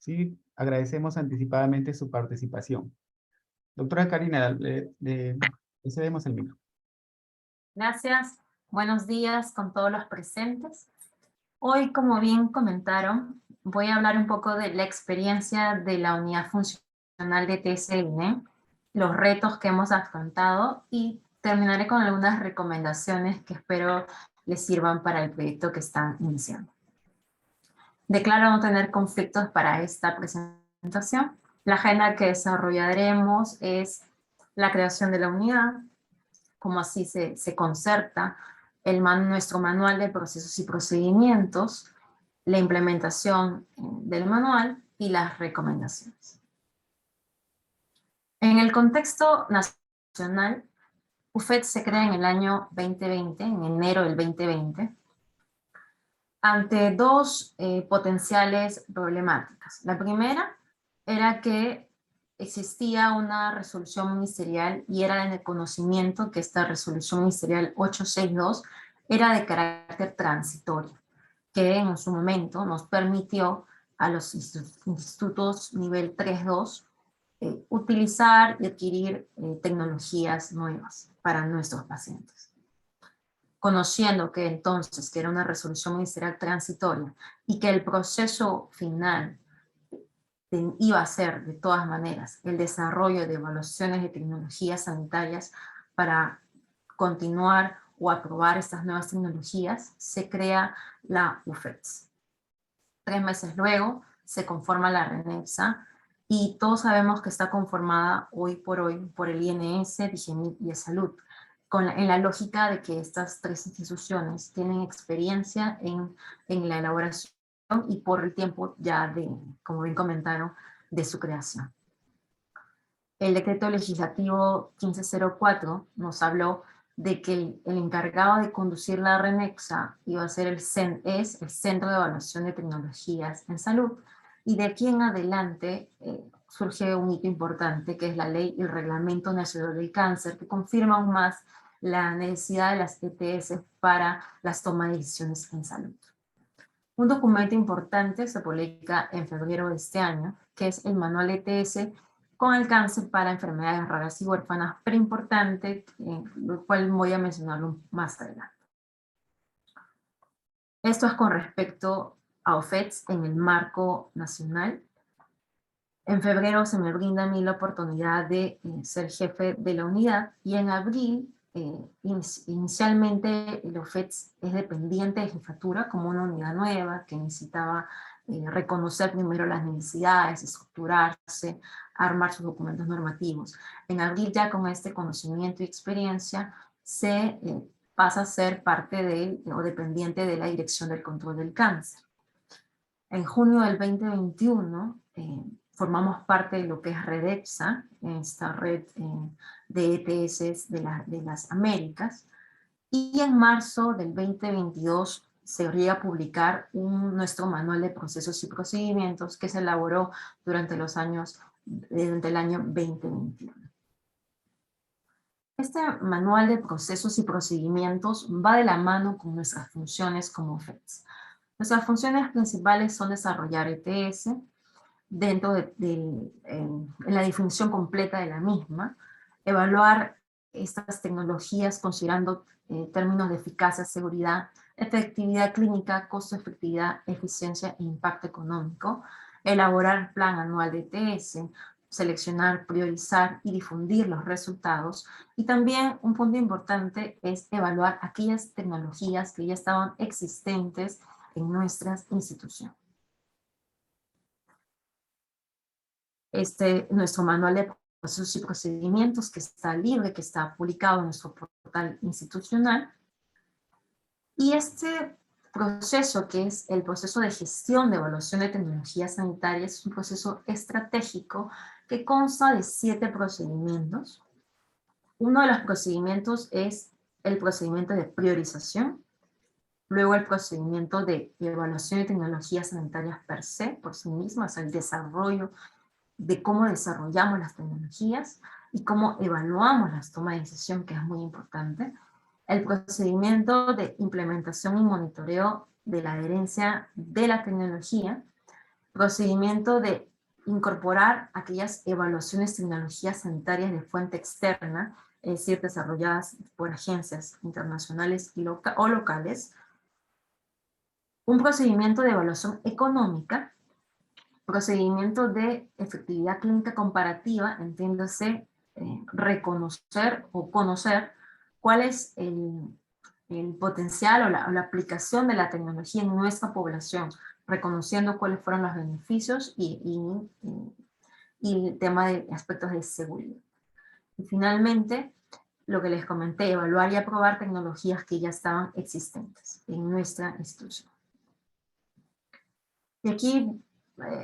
Sí, agradecemos anticipadamente su participación. Doctora Karina, le cedemos el micro. Gracias. Buenos días con todos los presentes. Hoy, como bien comentaron, voy a hablar un poco de la experiencia de la unidad funcional de TSE, los retos que hemos afrontado y terminaré con algunas recomendaciones que espero les sirvan para el proyecto que están iniciando. Declaro no tener conflictos para esta presentación. La agenda que desarrollaremos es la creación de la unidad, como así se concerta nuestro manual de procesos y procedimientos, la implementación del manual y las recomendaciones. En el contexto nacional, UFET se crea en el año 2020, en enero del 2020, ante dos potenciales problemáticas. La primera era que existía una resolución ministerial y era en el conocimiento que esta resolución ministerial 862 era de carácter transitorio, que en su momento nos permitió a los institutos nivel 3.2 utilizar y adquirir tecnologías nuevas para nuestros pacientes. Conociendo que entonces que era una resolución ministerial transitoria y que el proceso final iba a ser de todas maneras el desarrollo de evaluaciones de tecnologías sanitarias para continuar o aprobar estas nuevas tecnologías, se crea la UFETS. 3 meses luego se conforma la RENEPSA y todos sabemos que está conformada hoy por el INS, DIGEMIT y Salud, en la lógica de que estas tres instituciones tienen experiencia en la elaboración y por el tiempo ya como bien comentaron, de su creación. El decreto legislativo 1504 nos habló de que el encargado de conducir la RENEPSA iba a ser el Centro de Evaluación de Tecnologías en Salud, y de aquí en adelante surge un hito importante que es la Ley y el Reglamento Nacional del Cáncer, que confirma aún más la necesidad de las ETS para las tomas de decisiones en salud. Un documento importante se publica en febrero de este año, que es el Manual ETS con el cáncer para enfermedades raras y huérfanas, pero importante, lo cual voy a mencionarlo más adelante. Esto es con respecto a OFETS en el marco nacional. En febrero se me brinda a mí la oportunidad de ser jefe de la unidad y en abril, inicialmente el OFETS es dependiente de jefatura como una unidad nueva que necesitaba reconocer primero las necesidades, estructurarse, armar sus documentos normativos. En abril ya con este conocimiento y experiencia se pasa a ser parte o dependiente de la Dirección del Control del Cáncer. En junio del 2021 formamos parte de lo que es REDEPSA, esta red de ETS de las Américas, y en marzo del 2022 se llega a publicar nuestro manual de procesos y procedimientos que se elaboró durante el año 2021. Este manual de procesos y procedimientos va de la mano con nuestras funciones como OFETS. Nuestras funciones principales son desarrollar ETS, dentro en la definición completa de la misma, evaluar estas tecnologías considerando términos de eficacia, seguridad, efectividad clínica, costo-efectividad, eficiencia e impacto económico, elaborar plan anual de ETS, seleccionar, priorizar y difundir los resultados, y también un punto importante es evaluar aquellas tecnologías que ya estaban existentes en nuestras instituciones. Nuestro manual de procesos y procedimientos que está libre, que está publicado en nuestro portal institucional. Y este proceso, que es el proceso de gestión de evaluación de tecnologías sanitarias, es un proceso estratégico que consta de 7 procedimientos. Uno de los procedimientos es el procedimiento de priorización, luego el procedimiento de evaluación de tecnologías sanitarias per se, por sí mismas, el desarrollo de cómo desarrollamos las tecnologías y cómo evaluamos las tomas de decisión, que es muy importante. El procedimiento de implementación y monitoreo de la adherencia de la tecnología, procedimiento de incorporar aquellas evaluaciones de tecnologías sanitarias de fuente externa, es decir, desarrolladas por agencias internacionales o locales, un procedimiento de evaluación económica, procedimiento de efectividad clínica comparativa, entiéndase, reconocer o conocer cuál es el potencial o la aplicación de la tecnología en nuestra población, reconociendo cuáles fueron los beneficios y el tema de aspectos de seguridad. Y finalmente, lo que les comenté, evaluar y aprobar tecnologías que ya estaban existentes en nuestra institución. Y aquí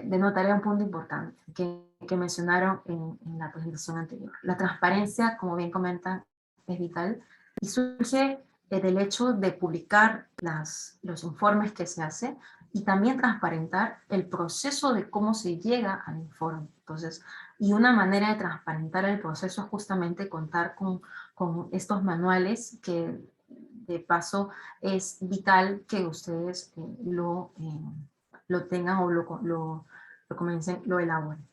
denotaré un punto importante que mencionaron en la presentación anterior. La transparencia, como bien comentan, es vital y surge del hecho de publicar los informes que se hacen y también transparentar el proceso de cómo se llega al informe. Entonces, y una manera de transparentar el proceso es justamente contar con estos manuales que, de paso, es vital que ustedes lo tengan o lo comiencen, lo elaboren.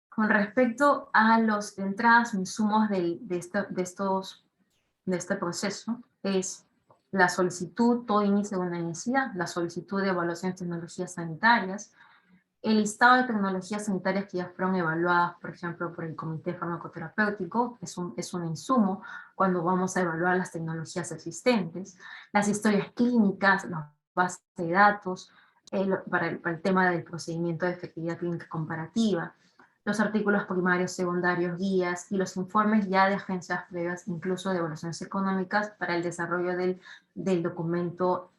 Con respecto a los entradas o insumos de este proceso, es la solicitud, todo inicio de una necesidad, la solicitud de evaluación de tecnologías sanitarias, el listado de tecnologías sanitarias que ya fueron evaluadas, por ejemplo, por el Comité Farmacoterapéutico, es un insumo cuando vamos a evaluar las tecnologías existentes, las historias clínicas, las bases de datos, para el tema del procedimiento de efectividad clínica comparativa, los artículos primarios, secundarios, guías y los informes ya de agencias previas, incluso de evaluaciones económicas para el desarrollo del documento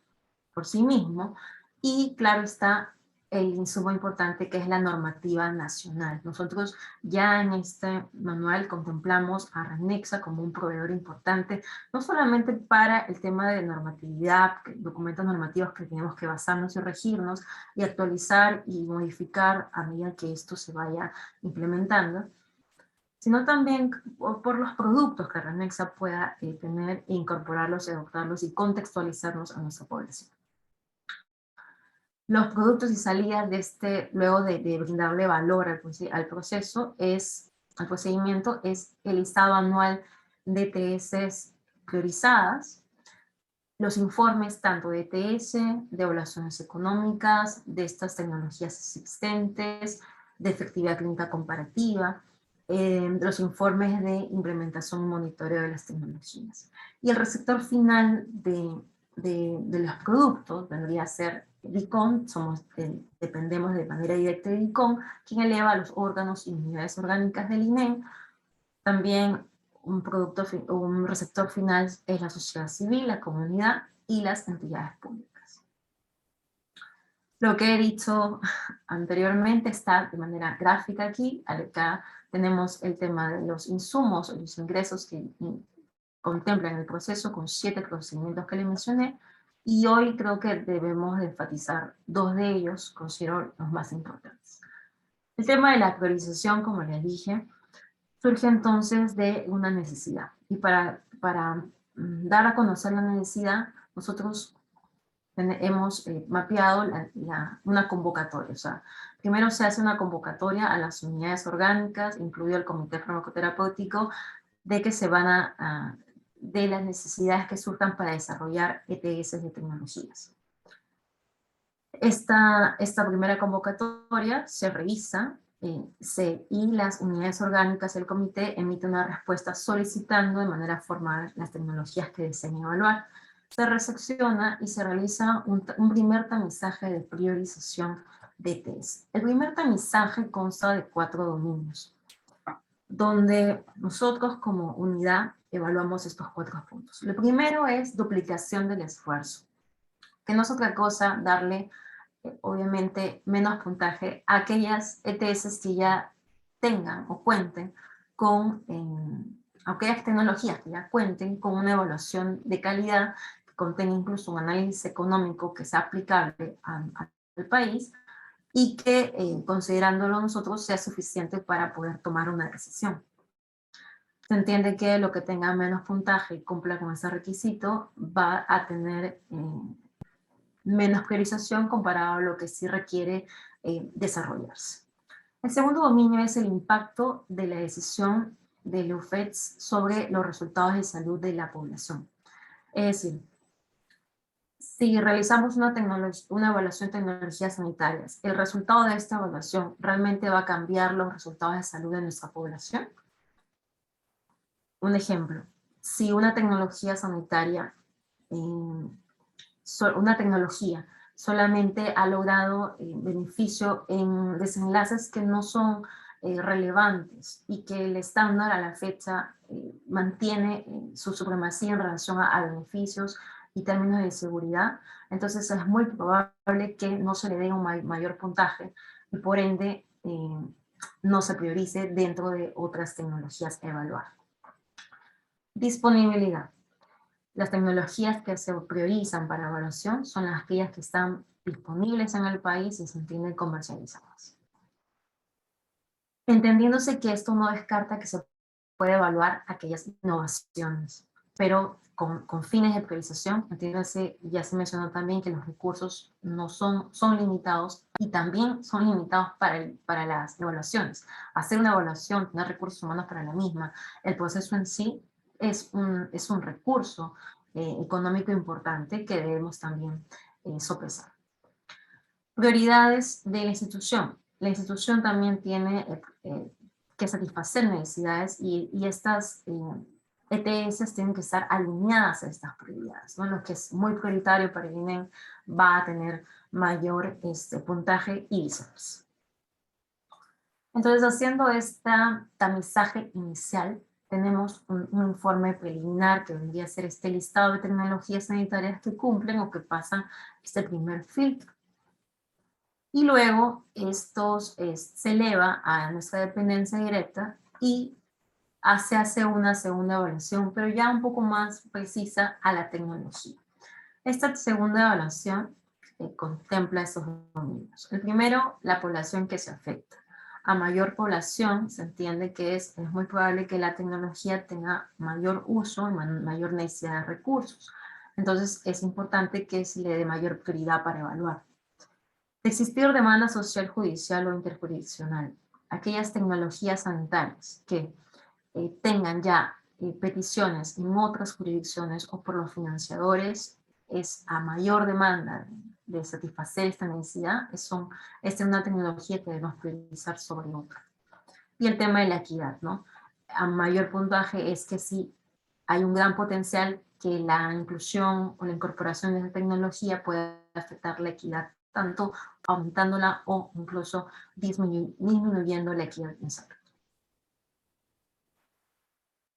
por sí mismo. Y claro está el insumo importante que es la normativa nacional. Nosotros ya en este manual contemplamos a RENEXA como un proveedor importante, no solamente para el tema de normatividad, documentos normativos que tenemos que basarnos y regirnos y actualizar y modificar a medida que esto se vaya implementando, sino también por los productos que RENEXA pueda tener e incorporarlos, adoptarlos y contextualizarlos a nuestra población. Los productos y salidas de luego de brindarle valor al proceso, al procedimiento, es el listado anual de ETS priorizadas, los informes tanto de ETS, de evaluaciones económicas, de estas tecnologías existentes, de efectividad clínica comparativa, los informes de implementación y monitoreo de las tecnologías. Y el receptor final de los productos vendría a ser DICOM, dependemos de manera directa de DICOM, quien eleva a los órganos y unidades orgánicas del INEM. También un receptor final es la sociedad civil, la comunidad y las entidades públicas. Lo que he dicho anteriormente está de manera gráfica aquí. Acá tenemos el tema de los insumos o los ingresos que contemplan el proceso con 7 procedimientos que le mencioné, y hoy creo que debemos enfatizar 2 de ellos, considero los más importantes. El tema de la priorización, como les dije, surge entonces de una necesidad, y para dar a conocer la necesidad, nosotros hemos mapeado una convocatoria. O sea, primero se hace una convocatoria a las unidades orgánicas, incluido el Comité Farmacoterapéutico, de que se van de las necesidades que surjan para desarrollar ETS de tecnologías. Esta primera convocatoria se revisa y las unidades orgánicas del comité emiten una respuesta solicitando de manera formal las tecnologías que deseen evaluar. Se recepciona y se realiza un primer tamizaje de priorización de ETS. El primer tamizaje consta de 4 dominios, donde nosotros como unidad evaluamos estos 4 puntos. Lo primero es duplicación del esfuerzo, que no es otra cosa darle, obviamente, menos puntaje a aquellas ETS que ya tengan o cuenten con aquellas tecnologías que ya cuenten con una evaluación de calidad, que contenga incluso un análisis económico que sea aplicable al país, y que, considerándolo nosotros, sea suficiente para poder tomar una decisión. Se entiende que lo que tenga menos puntaje y cumpla con ese requisito va a tener menos priorización comparado a lo que sí requiere desarrollarse. El segundo dominio es el impacto de la decisión del UFEDS sobre los resultados de salud de la población. Es decir, si realizamos una evaluación de tecnologías sanitarias, ¿el resultado de esta evaluación realmente va a cambiar los resultados de salud de nuestra población? Un ejemplo, si una tecnología sanitaria, solamente ha logrado beneficio en desenlaces que no son relevantes y que el estándar a la fecha mantiene su supremacía en relación a beneficios y términos de seguridad, entonces es muy probable que no se le dé un mayor puntaje y por ende no se priorice dentro de otras tecnologías a evaluar. Disponibilidad. Las tecnologías que se priorizan para evaluación son las aquellas que están disponibles en el país y se entienden comercializadas. Entendiéndose que esto no descarta que se puede evaluar aquellas innovaciones, pero con fines de priorización, entiéndase, ya se mencionó también que los recursos no son limitados y también son limitados para las evaluaciones. Hacer una evaluación, tener recursos humanos para la misma, el proceso en sí es un recurso económico importante que debemos también sopesar. Prioridades de la institución. La institución también tiene que satisfacer necesidades y estas ETS tienen que estar alineadas a estas prioridades, ¿no? Lo que es muy prioritario para el INEM va a tener mayor puntaje y viceversa. Entonces, haciendo este tamizaje inicial, tenemos un informe preliminar que vendría a ser este listado de tecnologías sanitarias que cumplen o que pasan este primer filtro. Y luego se eleva a nuestra dependencia directa y se hace una segunda evaluación, pero ya un poco más precisa a la tecnología. Esta segunda evaluación contempla estos dominios. El primero, la población que se afecta. A mayor población se entiende que es muy probable que la tecnología tenga mayor uso y mayor necesidad de recursos. Entonces es importante que se le dé mayor prioridad para evaluar. De existir demanda social, judicial o interjurisdiccional, aquellas tecnologías sanitarias que tengan ya peticiones en otras jurisdicciones o por los financiadores, es a mayor demanda de satisfacer esta necesidad, esta es una tecnología que debemos priorizar sobre otra. Y el tema de la equidad, ¿no? A mayor puntaje es que sí hay un gran potencial que la inclusión o la incorporación de esta tecnología pueda afectar la equidad, tanto aumentándola o incluso disminuyendo la equidad en salud.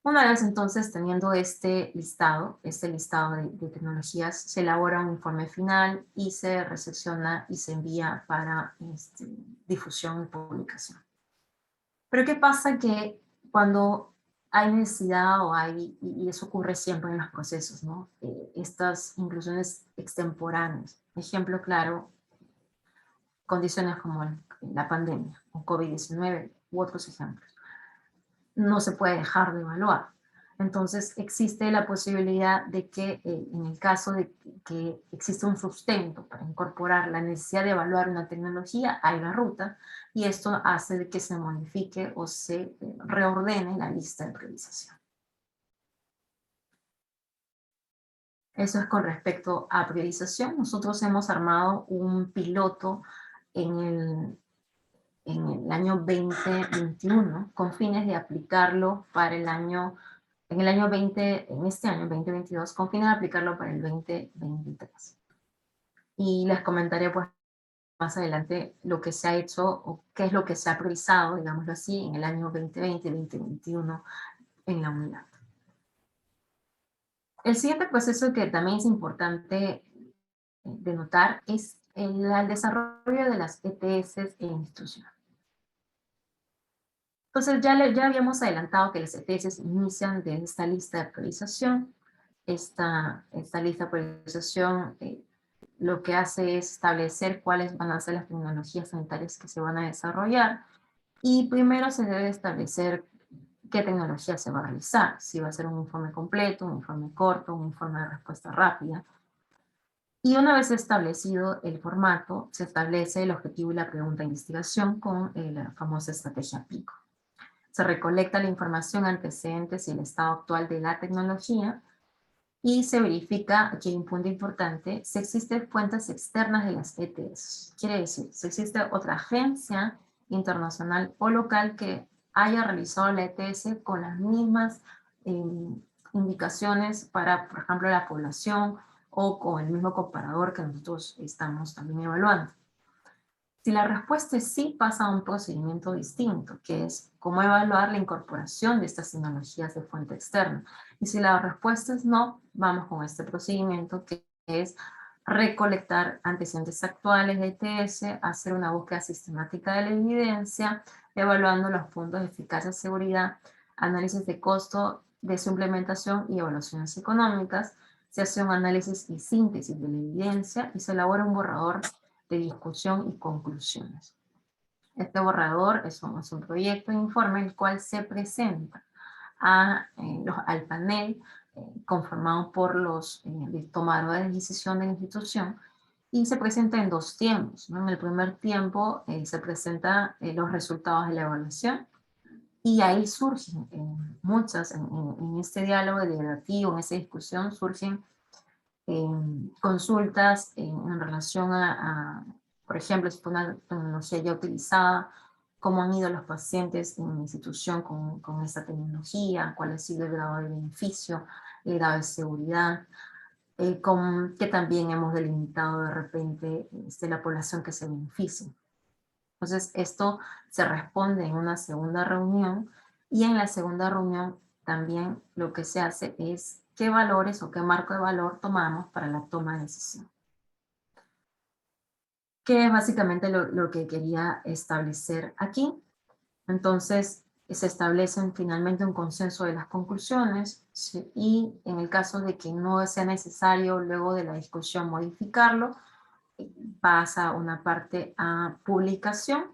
Una vez entonces teniendo este listado de tecnologías, se elabora un informe final y se recepciona y se envía para difusión y publicación. Pero ¿qué pasa que cuando hay necesidad y eso ocurre siempre en los procesos, ¿no? Estas inclusiones extemporáneas, ejemplo claro, condiciones como la pandemia, o COVID-19 u otros ejemplos, no se puede dejar de evaluar. Entonces existe la posibilidad de que en el caso de que exista un sustento para incorporar la necesidad de evaluar una tecnología, hay la ruta y esto hace de que se modifique o se reordene la lista de priorización. Eso es con respecto a priorización. Nosotros hemos armado un piloto en el año 2021 con fines de aplicarlo para el año, en este año 2022, con fines de aplicarlo para el 2023. Y les comentaré pues más adelante lo que se ha hecho o qué es lo que se ha priorizado, digámoslo así, en el año 2020 y 2021 en la unidad. El siguiente proceso que también es importante denotar es el desarrollo de las ETS en institución. Entonces ya habíamos adelantado que las ETS inician de esta lista de priorización. Esta lista de priorización lo que hace es establecer cuáles van a ser las tecnologías sanitarias que se van a desarrollar y primero se debe establecer qué tecnología se va a realizar, si va a ser un informe completo, un informe corto, un informe de respuesta rápida. Y una vez establecido el formato, se establece el objetivo y la pregunta de investigación con la famosa estrategia PICO. Se recolecta la información, antecedentes y el estado actual de la tecnología, y se verifica, aquí hay un punto importante, si existen fuentes externas de las ETS. Quiere decir, si existe otra agencia internacional o local que haya realizado la ETS con las mismas indicaciones para, por ejemplo, la población o con el mismo comparador que nosotros estamos también evaluando. Si la respuesta es sí, pasa a un procedimiento distinto, que es cómo evaluar la incorporación de estas tecnologías de fuente externa. Y si la respuesta es no, vamos con este procedimiento que es recolectar antecedentes actuales de ETS, hacer una búsqueda sistemática de la evidencia, evaluando los puntos de eficacia, seguridad, análisis de costo de su implementación y evaluaciones económicas. Se hace un análisis y síntesis de la evidencia y se elabora un borrador de discusión y conclusiones. Este borrador es un proyecto de informe el cual se presenta al panel conformado por los tomadores de decisión de la institución y se presenta en dos tiempos, ¿no? En el primer tiempo se presentan los resultados de la evaluación y ahí surgen muchas, en este diálogo deliberativo, en esta discusión surgen consultas en relación por ejemplo, si fue una tecnología ya utilizada, cómo han ido los pacientes en la institución con esta tecnología, cuál ha sido el grado de beneficio, el grado de seguridad, que también hemos delimitado de repente la población que se beneficia. Entonces, esto se responde en una segunda reunión y en la segunda reunión también lo que se hace es qué valores o qué marco de valor tomamos para la toma de decisión. Que es básicamente lo que quería establecer aquí. Entonces, se establecen finalmente un consenso de las conclusiones, ¿sí? Y en el caso de que no sea necesario luego de la discusión modificarlo, pasa una parte a publicación.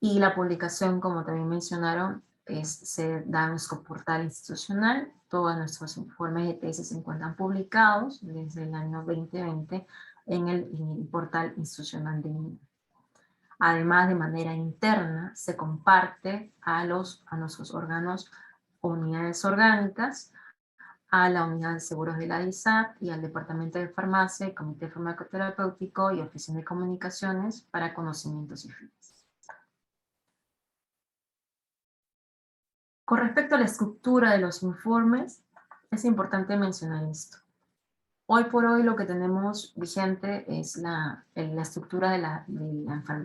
Y la publicación, como también mencionaron, se da en nuestro portal institucional. Todos nuestros informes de tesis se encuentran publicados desde el año 2020 en el portal institucional de INE. Además, de manera interna, se comparte a nuestros órganos o unidades orgánicas, a la unidad de seguros de la ISAP y al departamento de farmacia, comité farmacoterapéutico y oficina de comunicaciones para conocimientos y fines. Con respecto a la estructura de los informes, es importante mencionar esto. Hoy por hoy lo que tenemos vigente es la estructura de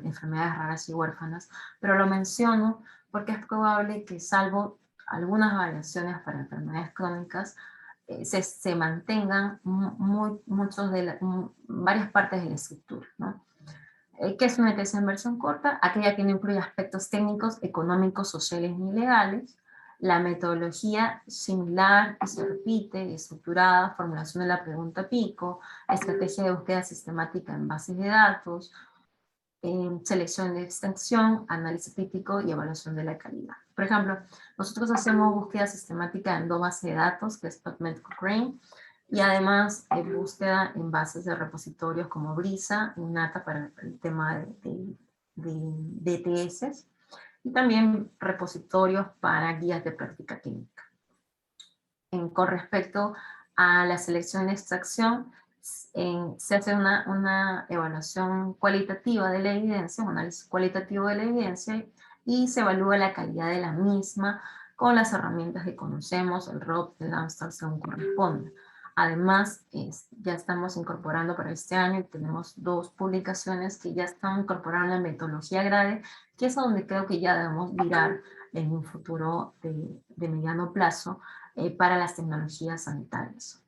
enfermedades raras y huérfanas, pero lo menciono porque es probable que, salvo algunas variaciones para enfermedades crónicas, se mantengan varias partes de la estructura, ¿no? ¿Qué es una ETS en versión corta? Aquella que no incluye aspectos técnicos, económicos, sociales ni legales. La metodología similar que se repite, estructurada, formulación de la pregunta PICO, estrategia de búsqueda sistemática en bases de datos, selección de extensión, análisis crítico y evaluación de la calidad. Por ejemplo, nosotros hacemos búsqueda sistemática en dos bases de datos, que es PubMed Cochrane, y además búsqueda en bases de repositorios como Brisa y Nata para el tema de ETS, y también repositorios para guías de práctica clínica. Con respecto a la selección y extracción, se hace una evaluación cualitativa de la evidencia, un análisis cualitativo de la evidencia, y se evalúa la calidad de la misma con las herramientas que conocemos, el ROP, el AMSTAR, según corresponda. Además, ya estamos incorporando para este año, tenemos 2 publicaciones que ya están incorporando la metodología GRADE, que es a donde creo que ya debemos virar en un futuro de mediano plazo para las tecnologías sanitarias.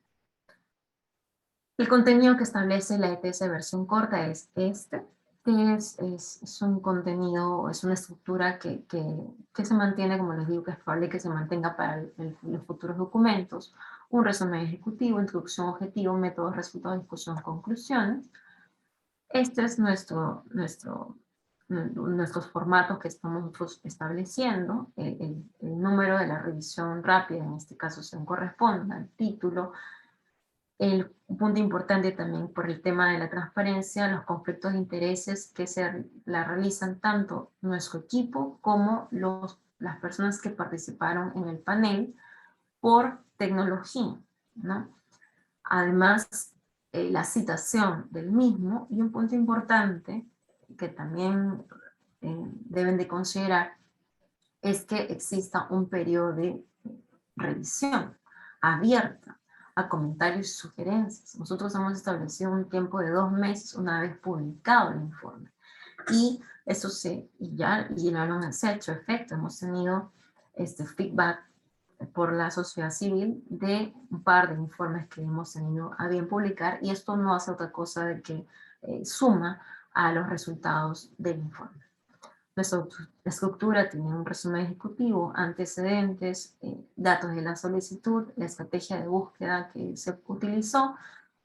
El contenido que establece la ETS versión corta es este, que es un contenido, es una estructura que se mantiene, como les digo, que es probable que se mantenga para los futuros documentos. Un resumen ejecutivo, introducción, objetivo, métodos, resultados, discusión, conclusiones. Este es nuestros formatos que estamos nosotros estableciendo. El número de la revisión rápida, en este caso, se corresponde al título, El punto importante también por el tema de la transparencia, los conflictos de intereses que la realizan tanto nuestro equipo como las personas que participaron en el panel por tecnología, ¿no? Además, la citación del mismo, y un punto importante que también deben de considerar es que exista un periodo de revisión abierta a comentarios y sugerencias. Nosotros hemos establecido un tiempo de 2 meses una vez publicado el informe. Y eso ya lo se ha hecho efecto. Hemos tenido feedback por la sociedad civil de un par de informes que hemos tenido a bien publicar, y esto no hace otra cosa de que suma a los resultados del informe. Nuestra estructura tiene un resumen ejecutivo, antecedentes, datos de la solicitud, la estrategia de búsqueda que se utilizó,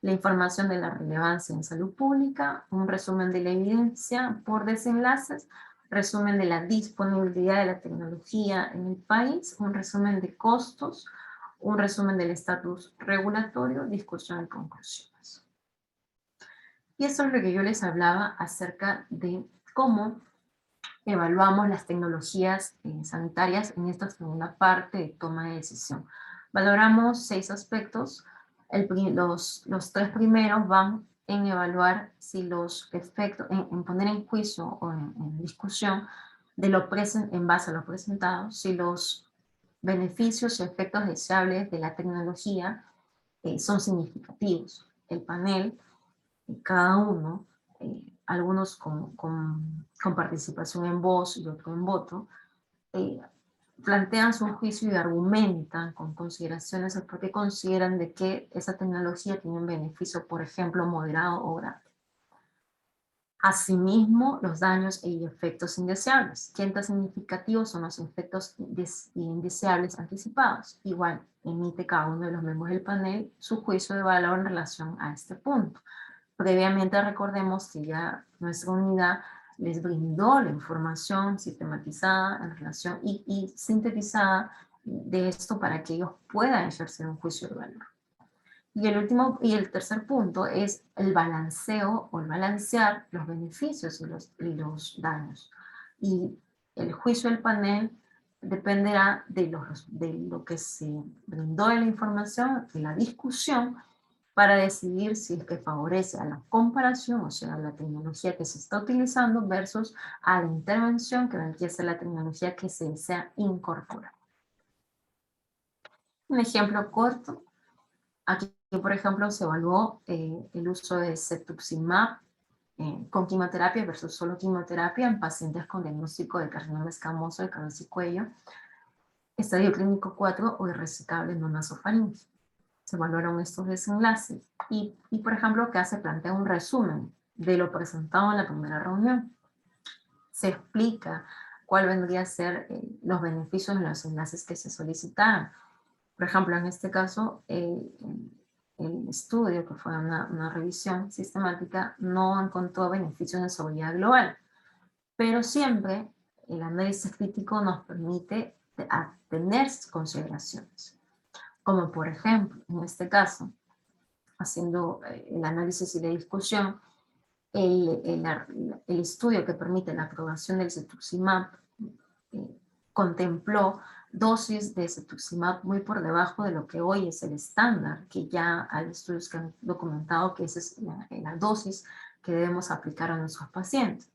la información de la relevancia en salud pública, un resumen de la evidencia por desenlaces, resumen de la disponibilidad de la tecnología en el país, un resumen de costos, un resumen del estatus regulatorio, discusión y conclusiones. Y eso es lo que yo les hablaba acerca de cómo evaluamos las tecnologías sanitarias en esta segunda parte de toma de decisión. Valoramos 6 aspectos. Los 3 primeros van en evaluar si los efectos, en poner en juicio o en discusión en base a lo presentado, si los beneficios y efectos deseables de la tecnología son significativos. El panel, cada uno, algunos con participación en voz y otro en voto, plantean su juicio y argumentan con consideraciones el por qué consideran de que esa tecnología tiene un beneficio, por ejemplo, moderado o grave. Asimismo, los daños y efectos indeseables. ¿Qué tan significativos son los efectos indeseables anticipados? Igual, emite cada uno de los miembros del panel su juicio de valor en relación a este punto. Previamente recordemos que ya nuestra unidad les brindó la información sistematizada en relación y sintetizada de esto para que ellos puedan ejercer un juicio de valor. Y el tercer punto es el balanceo o el balancear los beneficios y los daños. Y el juicio del panel dependerá de lo que se brindó de la información, de la discusión, para decidir si es que favorece a la comparación, o sea, la tecnología que se está utilizando versus a la intervención que vendría a ser la tecnología que se desea incorporar. Un ejemplo corto. Aquí, por ejemplo, se evaluó el uso de cetuximab con quimioterapia versus solo quimioterapia en pacientes con diagnóstico de carcinoma escamoso de cabeza y cuello, estadio clínico 4 o irresecable no nasofaríngeo. Se evaluaron estos desenlaces y, por ejemplo, acá se plantea un resumen de lo presentado en la primera reunión. Se explica cuál vendría a ser los beneficios de los enlaces que se solicitaron. Por ejemplo, en este caso, el estudio, que fue una revisión sistemática, no encontró beneficios de seguridad global, pero siempre el análisis crítico nos permite tener consideraciones, como por ejemplo, en este caso, haciendo el análisis y la discusión, el estudio que permite la aprobación del cetuximab contempló dosis de cetuximab muy por debajo de lo que hoy es el estándar, que ya hay estudios que han documentado que esa es la dosis que debemos aplicar a nuestros pacientes.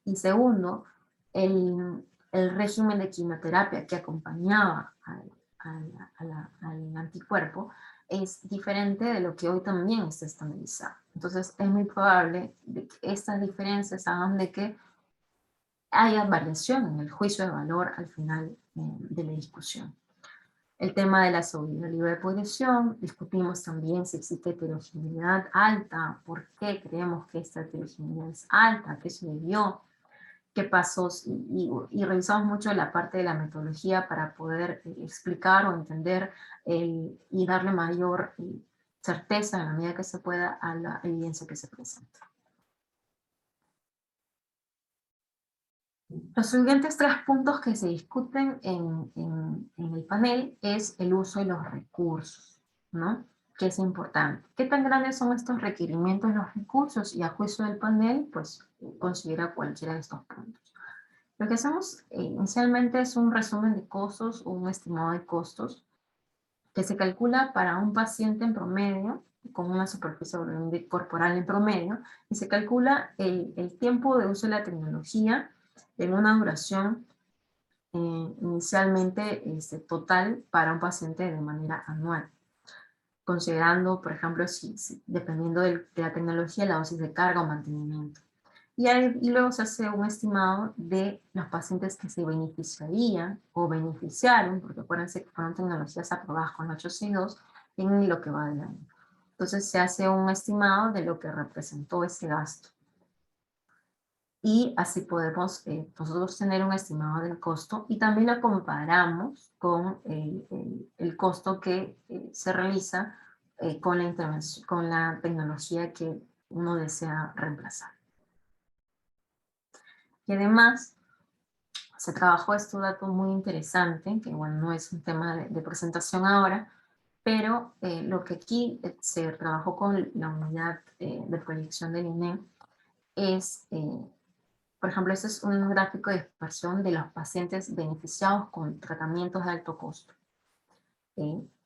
Y segundo, el régimen de quimioterapia que acompañaba al anticuerpo es diferente de lo que hoy también está estandarizado. Entonces es muy probable de que estas diferencias hagan de que haya variación en el juicio de valor al final de la discusión. El tema de la seguridad libre de posición, discutimos también si existe heterogeneidad alta, por qué creemos que esta heterogeneidad es alta, qué se debió, qué pasó, y revisamos mucho la parte de la metodología para poder explicar o entender y darle mayor certeza en la medida que se pueda a la evidencia que se presenta. Los siguientes 3 puntos que se discuten en el panel es el uso de los recursos, ¿no? que es importante. ¿Qué tan grandes son estos requerimientos, los recursos? Y a juicio del panel, pues considera cualquiera de estos puntos. Lo que hacemos inicialmente es un resumen de costos o un estimado de costos que se calcula para un paciente en promedio, con una superficie corporal en promedio, y se calcula el tiempo de uso de la tecnología en una duración inicialmente total para un paciente de manera anual, considerando, por ejemplo, dependiendo de la tecnología, la dosis de carga o mantenimiento. Y luego se hace un estimado de los pacientes que se beneficiarían o beneficiaron, porque acuérdense que fueron tecnologías aprobadas con 862 en lo que va del año. Entonces se hace un estimado de lo que representó ese gasto. Y así podemos nosotros tener un estimado del costo y también lo comparamos con el costo que se realiza con la intervención, con la tecnología que uno desea reemplazar. Y además, se trabajó este dato muy interesante, que bueno, no es un tema de presentación ahora, pero lo que aquí se trabajó con la unidad de proyección del INEM es, por ejemplo, este es un gráfico de dispersión de los pacientes beneficiados con tratamientos de alto costo.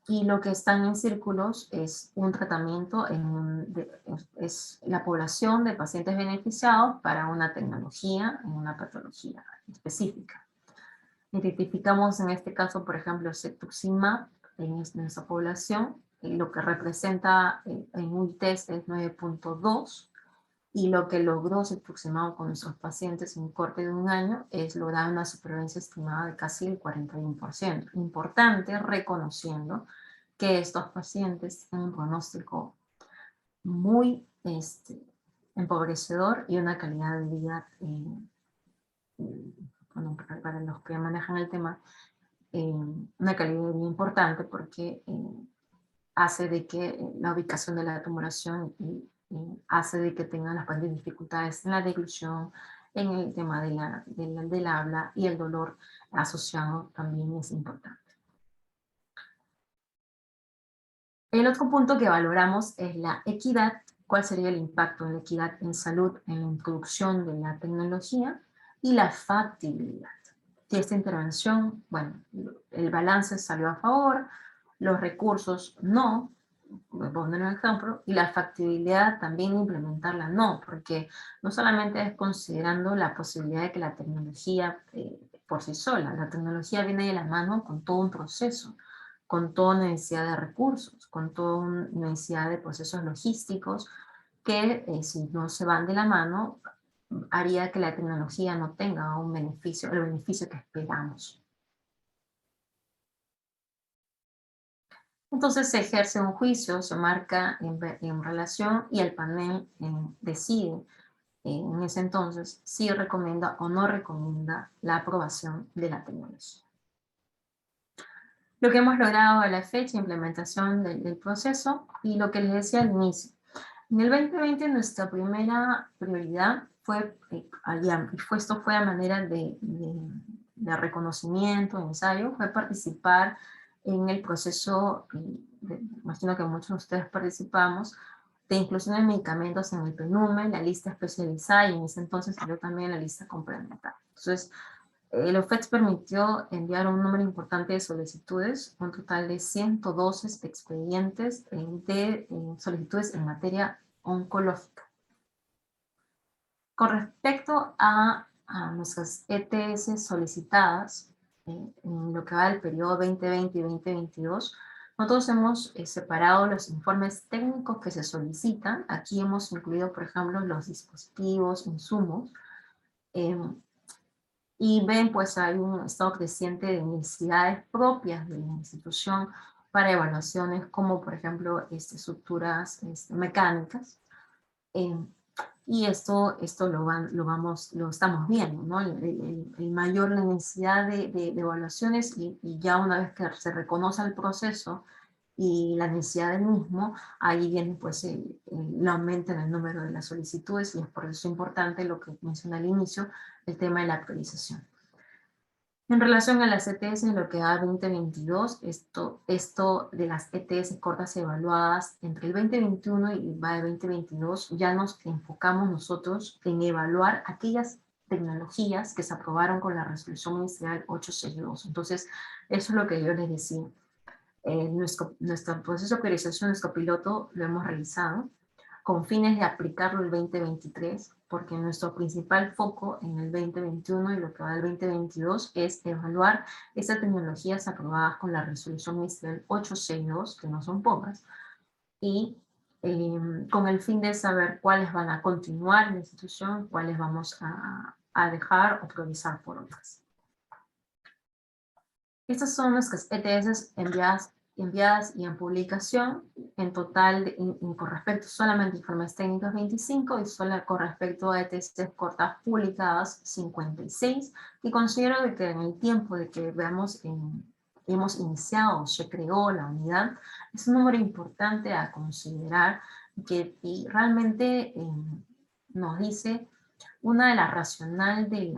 Y lo que están en círculos es un tratamiento, es la población de pacientes beneficiados para una tecnología en una patología específica. Identificamos en este caso, por ejemplo, cetuximab en nuestra población, lo que representa en un test es 9.2, y lo que logró cetuximab con nuestros pacientes en un corte de un año es lograr una supervivencia estimada de casi el 41%. Importante, reconociendo que estos pacientes tienen un pronóstico muy empobrecedor y una calidad de vida, bueno, para los que manejan el tema, una calidad de vida importante porque hace de que la ubicación de la tumoración hace de que tengan las dificultades en la deglución, en el tema del habla, y el dolor asociado también es importante. El otro punto que valoramos es la equidad. ¿Cuál sería el impacto en la equidad en salud en la introducción de la tecnología? Y la factibilidad. Si esta intervención, bueno, el balance salió a favor, los recursos no, voy a poner un ejemplo, y la factibilidad también implementarla no, porque no solamente es considerando la posibilidad de que la tecnología por sí sola, la tecnología viene de la mano con todo un proceso, con toda necesidad de recursos, con toda una necesidad de procesos logísticos que si no se van de la mano, haría que la tecnología no tenga un beneficio, el beneficio que esperamos. Entonces se ejerce un juicio, se marca en relación y el panel decide en ese entonces si recomienda o no recomienda la aprobación de la tecnología. Lo que hemos logrado a la fecha, implementación del proceso y lo que les decía al inicio. En el 2020 nuestra primera prioridad fue, esto fue a manera de reconocimiento, ensayo, fue participar en el proceso, imagino que muchos de ustedes participamos, de inclusión de medicamentos en el PNUME, la lista especializada, y en ese entonces salió también la lista complementaria. Entonces, el OFEX permitió enviar un número importante de solicitudes, un total de 112 expedientes de solicitudes en materia oncológica. Con respecto a nuestras ETS solicitadas, en lo que va del periodo 2020 y 2022, nosotros hemos separado los informes técnicos que se solicitan. Aquí hemos incluido, por ejemplo, los dispositivos, insumos, y ven, pues hay un estado creciente de necesidades propias de la institución para evaluaciones como, por ejemplo, estructuras mecánicas. Y esto lo estamos viendo, ¿no? El mayor la necesidad de evaluaciones y ya una vez que se reconoce el proceso y la necesidad del mismo, ahí viene pues el aumento en el número de las solicitudes, y es por eso importante lo que mencioné al inicio, el tema de la actualización. En relación a las ETS, lo que da 2022, esto de las ETS cortas evaluadas entre el 2021 y va de 2022, ya nos enfocamos nosotros en evaluar aquellas tecnologías que se aprobaron con la resolución ministerial 862. Entonces, eso es lo que yo les decía. Nuestro proceso de priorización, nuestro piloto, lo hemos realizado con fines de aplicarlo el 2023, porque nuestro principal foco en el 2021 y lo que va del 2022 es evaluar estas tecnologías aprobadas con la resolución ministerial 862, que no son pocas, y con el fin de saber cuáles van a continuar en la institución, cuáles vamos a dejar o priorizar por otras. Estas son nuestras ETS enviadas y en publicación, en total, con respecto solamente a informes técnicos 25 y solo con respecto a ETS cortas publicadas 56, y considero de que en el tiempo de que hemos iniciado, se creó la unidad, es un número importante a considerar y realmente nos dice una de las racionales de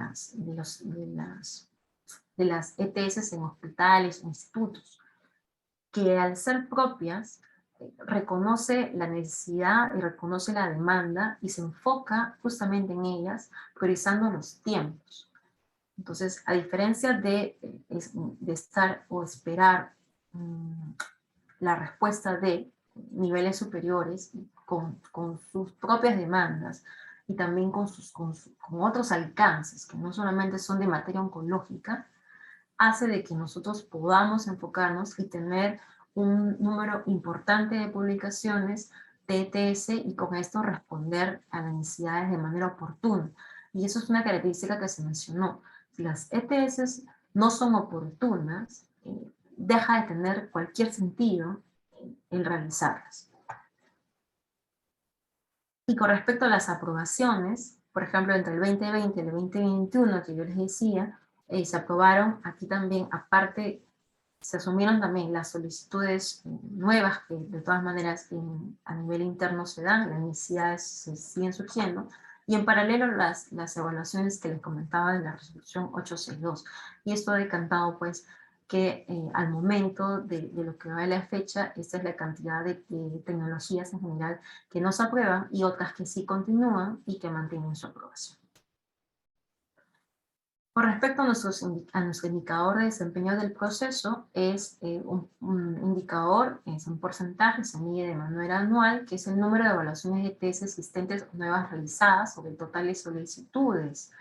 las ETS en hospitales o institutos, que al ser propias reconoce la necesidad y reconoce la demanda y se enfoca justamente en ellas, priorizando los tiempos. Entonces, a diferencia de estar o esperar la respuesta de niveles superiores con sus propias demandas y también con otros alcances, que no solamente son de materia oncológica, hace de que nosotros podamos enfocarnos y tener un número importante de publicaciones de ETS y con esto responder a las necesidades de manera oportuna. Y eso es una característica que se mencionó. Si las ETS no son oportunas, deja de tener cualquier sentido en realizarlas. Y con respecto a las aprobaciones, por ejemplo, entre el 2020 y el 2021, que yo les decía, se aprobaron, aquí también, aparte, se asumieron también las solicitudes nuevas que de todas maneras a nivel interno se dan, las necesidades se siguen surgiendo, y en paralelo las evaluaciones que les comentaba de la resolución 862. Y esto ha decantado pues que al momento de lo que va de la fecha, esta es la cantidad de tecnologías en general que no se aprueban y otras que sí continúan y que mantienen su aprobación. Con respecto a nuestro indicador de desempeño del proceso, es un indicador, es un porcentaje, se mide de manera anual, que es el número de evaluaciones de ETS existentes o nuevas realizadas sobre el total de solicitudes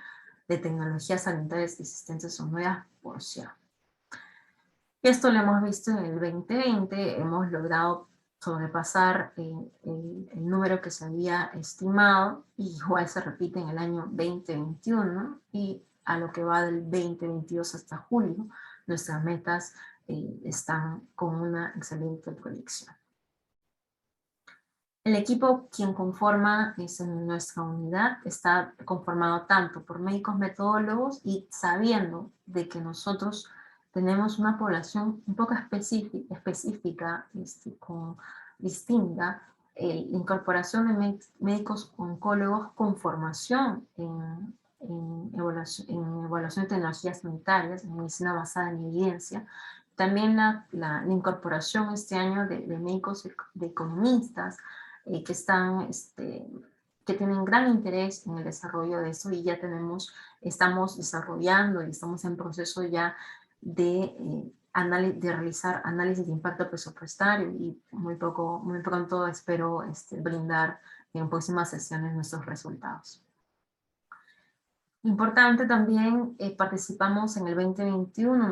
de tecnologías sanitarias existentes o nuevas por ciento. Esto lo hemos visto en el 2020, hemos logrado sobrepasar el número que se había estimado, y igual se repite en el año 2021, y a lo que va del 2022 hasta julio, nuestras metas están con una excelente proyección. El equipo quien conforma en nuestra unidad está conformado tanto por médicos metodólogos y sabiendo de que nosotros tenemos una población un poco específica, distinta, incorporación de médicos oncólogos con formación en evaluación de tecnologías sanitarias, en medicina basada en evidencia. También la incorporación este año de médicos, de economistas, que tienen gran interés en el desarrollo de eso, y ya estamos desarrollando y estamos en proceso ya de realizar análisis de impacto presupuestario, y muy pronto espero brindar en próximas sesiones nuestros resultados. Importante también, participamos en el 2021,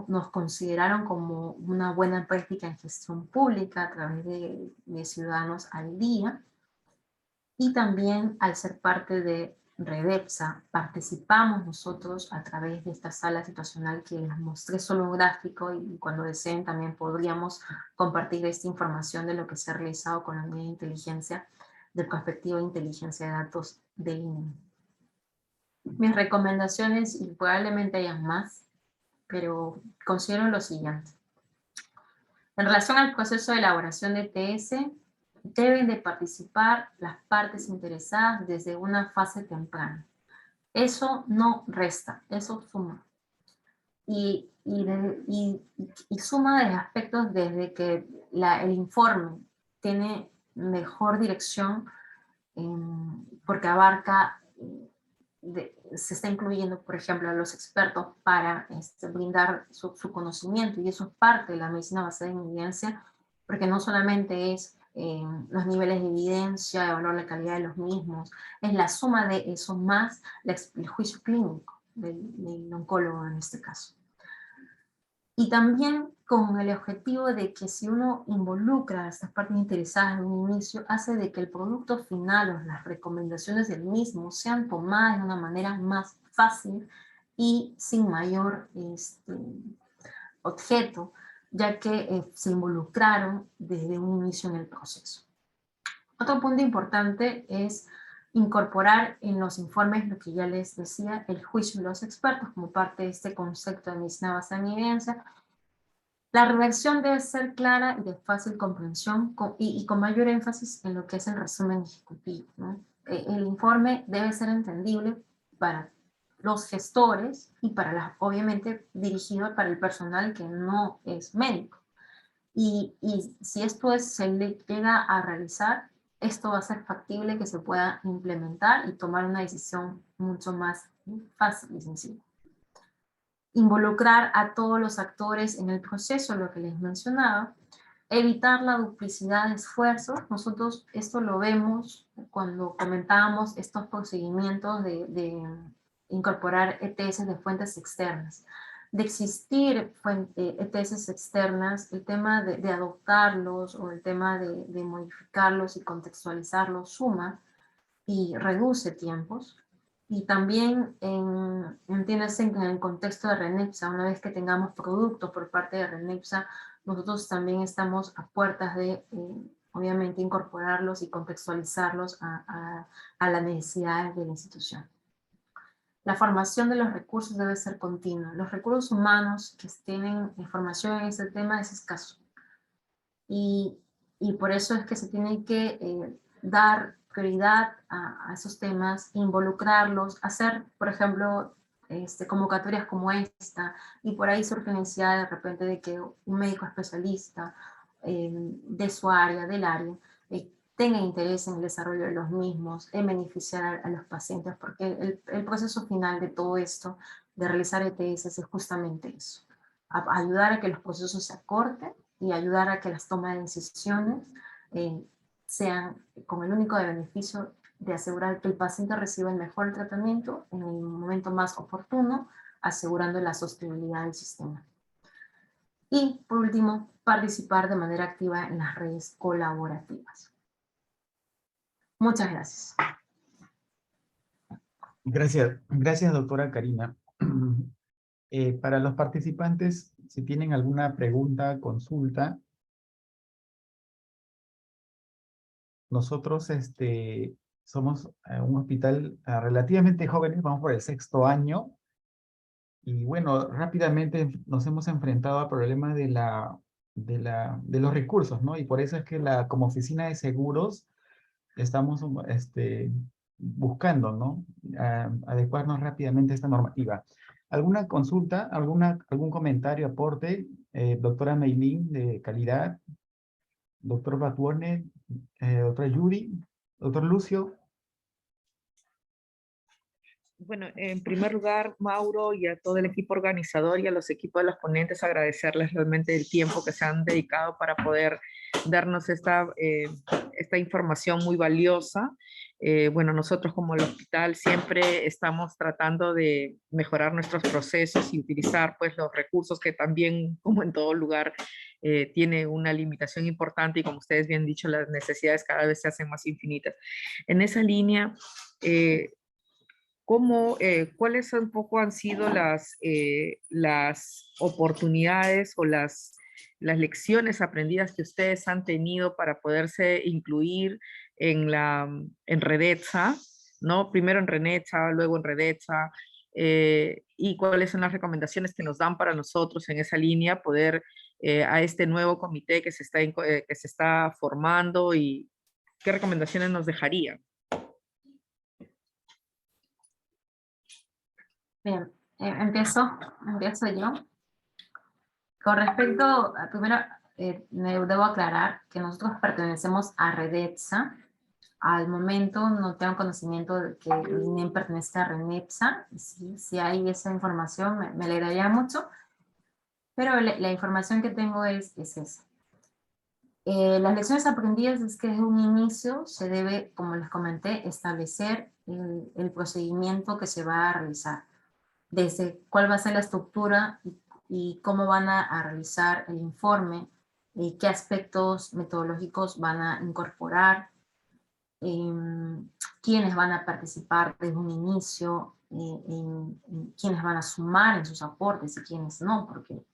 nos consideraron como una buena práctica en gestión pública a través de Ciudadanos al Día, y también al ser parte de Redepsa, participamos nosotros a través de esta sala situacional que les mostré solo un gráfico, y cuando deseen también podríamos compartir esta información de lo que se ha realizado con la unidad de inteligencia, del perspectiva de inteligencia de datos de INE. Mis recomendaciones, y probablemente hayan más, pero considero lo siguiente. En relación al proceso de elaboración de ETS, deben de participar las partes interesadas desde una fase temprana. Eso no resta, eso suma. y suma de aspectos desde que el informe tiene mejor dirección, porque abarca, se está incluyendo, por ejemplo, a los expertos para brindar su conocimiento, y eso es parte de la medicina basada en evidencia, porque no solamente es los niveles de evidencia, evaluar la calidad de los mismos, es la suma de eso más el juicio clínico del oncólogo en este caso. Y también con el objetivo de que si uno involucra a estas partes interesadas en un inicio, hace de que el producto final o las recomendaciones del mismo sean tomadas de una manera más fácil y sin mayor objeto, ya que se involucraron desde un inicio en el proceso. Otro punto importante es incorporar en los informes, lo que ya les decía, el juicio de los expertos como parte de este concepto de medicina basada en evidencia. La redacción debe ser clara y de fácil comprensión y con mayor énfasis en lo que es el resumen ejecutivo, ¿no? El informe debe ser entendible para los gestores y obviamente dirigido para el personal que no es médico. Y si esto se le llega a realizar, esto va a ser factible que se pueda implementar y tomar una decisión mucho más fácil y sencilla. Involucrar a todos los actores en el proceso, lo que les mencionaba, evitar la duplicidad de esfuerzos. Nosotros esto lo vemos cuando comentábamos estos procedimientos de incorporar ETS de fuentes externas. De existir ETS externas, el tema de adoptarlos o el tema de modificarlos y contextualizarlos suma y reduce tiempos. Y también entiéndase en el contexto de RENEPSA, una vez que tengamos productos por parte de RENEPSA, nosotros también estamos a puertas de, obviamente, incorporarlos y contextualizarlos a las necesidades de la institución. La formación de los recursos debe ser continua. Los recursos humanos que tienen información en ese tema es escaso. Y por eso es que se tiene que dar prioridad a esos temas, involucrarlos, hacer, por ejemplo, convocatorias como esta, y por ahí surge necesidad de repente de que un médico especialista de su área, del área, tenga interés en el desarrollo de los mismos, en beneficiar a los pacientes, porque el proceso final de todo esto, de realizar ETS, es justamente eso, ayudar a que los procesos se acorten y ayudar a que las tomas de decisiones sean con el único beneficio de asegurar que el paciente reciba el mejor tratamiento en el momento más oportuno, asegurando la sostenibilidad del sistema. Y, por último, participar de manera activa en las redes colaborativas. Muchas gracias. Gracias, doctora Karina. Para los participantes, si tienen alguna pregunta, consulta, nosotros somos un hospital relativamente jóvenes, vamos por el 6º año, y bueno, rápidamente nos hemos enfrentado al problema de los recursos, ¿no? Y por eso es que como oficina de seguros estamos buscando, ¿no? Adecuarnos rápidamente a esta normativa. ¿Alguna consulta, algún comentario, aporte? Doctora Meilín de calidad, doctor Batuone, doctora Judy, doctor Lucio. Bueno, en primer lugar, Mauro, y a todo el equipo organizador y a los equipos de los ponentes, agradecerles realmente el tiempo que se han dedicado para poder darnos esta información muy valiosa. Bueno, nosotros como el hospital siempre estamos tratando de mejorar nuestros procesos y utilizar pues los recursos que también, como en todo lugar, tiene una limitación importante, y como ustedes bien han dicho, las necesidades cada vez se hacen más infinitas. En esa línea, ¿cuáles un poco han sido las oportunidades o las lecciones aprendidas que ustedes han tenido para poderse incluir en Redetsa, ¿no? Primero en Renetsa, luego en Redetsa, y cuáles son las recomendaciones que nos dan para nosotros en esa línea, poder a este nuevo comité que se está formando, y qué recomendaciones nos dejarían? Bien, Empiezo yo. Con respecto, primero, me debo aclarar que nosotros pertenecemos a Redepsa. Al momento no tengo conocimiento de que NIM pertenece a Renepsa. Si hay esa información, me alegraría mucho. Pero la información que tengo es esa. Las lecciones aprendidas es que desde un inicio se debe, como les comenté, establecer el procedimiento que se va a realizar. Desde cuál va a ser la estructura y cómo van a realizar el informe, y qué aspectos metodológicos van a incorporar, quiénes van a participar desde un inicio, quiénes van a sumar en sus aportes y quiénes no, porque,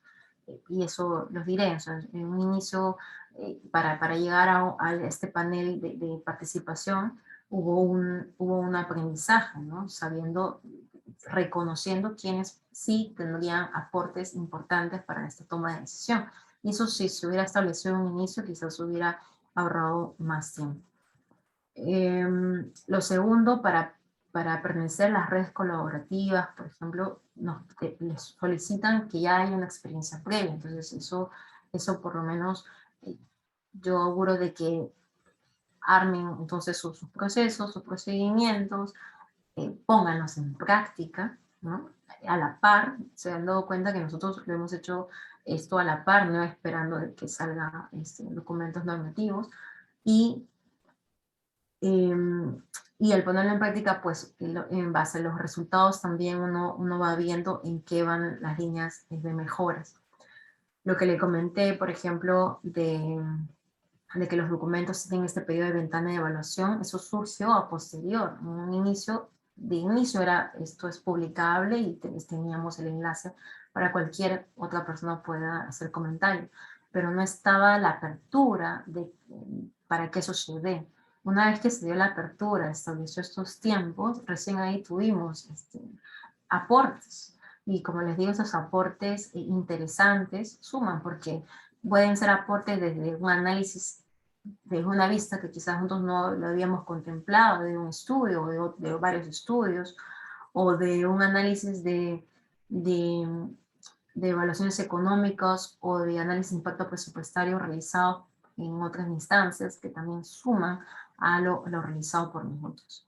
y eso los diré, o sea, en un inicio, para llegar a este panel de participación, hubo un aprendizaje, ¿no? Reconociendo quienes sí tendrían aportes importantes para esta toma de decisión. Y eso, si se hubiera establecido en un inicio, quizás hubiera ahorrado más tiempo. Lo segundo, para pertenecer a las redes colaborativas, por ejemplo, les solicitan que ya haya una experiencia previa. Entonces, eso por lo menos, yo auguro de que armen entonces sus procesos, sus procedimientos, pónganlos en práctica, ¿no? A la par. Se han dado cuenta que nosotros lo hemos hecho esto a la par, no esperando de que salgan documentos normativos, y al ponerlo en práctica, pues en base a los resultados también uno va viendo en qué van las líneas de mejoras. Lo que le comenté, por ejemplo, de que los documentos tienen este periodo de ventana de evaluación, eso surgió a posterior. De inicio era, esto es publicable y teníamos el enlace para cualquier otra persona pueda hacer comentario, pero no estaba la apertura para que eso se dé. Una vez que se dio la apertura, estableció estos tiempos, recién ahí tuvimos aportes. Y como les digo, esos aportes interesantes suman, porque pueden ser aportes desde un análisis, desde una vista que quizás nosotros no lo habíamos contemplado, de un estudio o de varios estudios, o de un análisis de evaluaciones económicas o de análisis de impacto presupuestario realizado en otras instancias que también suman a lo realizado por nosotros.